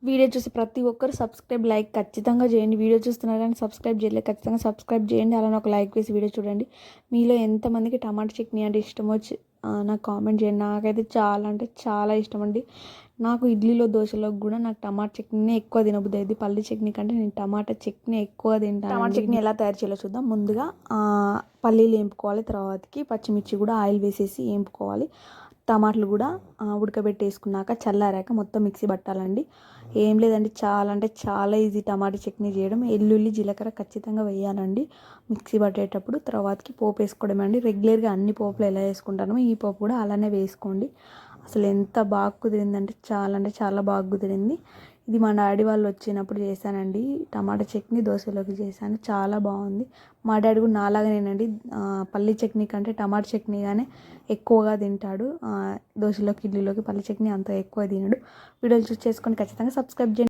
Video చూసి ప్రతి ఒక్కరు సబ్స్క్రైబ్ లైక్ ఖచ్చితంగా చేయండి. వీడియో చూస్తున్నారు కానీ సబ్స్క్రైబ్ చేయలేదు, ఖచ్చితంగా సబ్స్క్రైబ్ చేయండి. అలానే ఒక లైక్ వేసి వీడియో చూడండి. మీలో ఎంతమందికి టమాటా చట్నీ అంటే ఇష్టమో నాకు కామెంట్ చేయండి. నాకైతే చాలా అంటే చాలా ఇష్టం అండి. నాకు ఇడ్లీలో దోశలో కూడా నాకు టమాటా చట్నీనే ఎక్కువ తినబుద్ధి అయింది. పల్లి చట్నీ కంటే నేను టమాటా చట్నీ ఎక్కువ తింటాను. టమాటా చట్నీ ఎలా తయారు చేయాలో చూద్దాం. ముందుగా పల్లీలు వేపుకోవాలి, తర్వాతకి పచ్చిమిర్చి కూడా ఆయిల్ వేసేసి వేపుకోవాలి. టమాటాలు కూడా ఉడకబెట్టేసుకున్నాక చల్లారాక మొత్తం మిక్సీ పట్టాలండి. ఏం లేదండి, చాలా అంటే చాలా ఈజీ టమాటా చట్నీ చేయడం. ఎల్లుల్లి జీలకర్ర ఖచ్చితంగా వేయాలండి మిక్సీ పట్టేటప్పుడు. తర్వాతకి పోపు వేసుకోవడం అండి. రెగ్యులర్గా అన్ని పోపులు ఎలా వేసుకుంటానో ఈ పోపు కూడా అలానే వేసుకోండి. అసలు ఎంత బాగా కుదిరిందంటే చాలా బాగా కుదిరింది. ఇది మా డాడీ వాళ్ళు వచ్చినప్పుడు చేశానండి. టమాటా చట్నీ దోశలోకి చేశాను, చాలా బాగుంది. మా డాడీ కూడా నాలాగనేనండి, పల్లి చట్నీ కంటే టమాటా చట్నీ కానీ ఎక్కువగా తింటాడు. దోశలోకి ఇడ్లీలోకి పల్లి చట్నీ అంత ఎక్కువ తినడు. వీడియోలు చూసి చేసుకొని ఖచ్చితంగా సబ్స్క్రైబ్ చేయండి.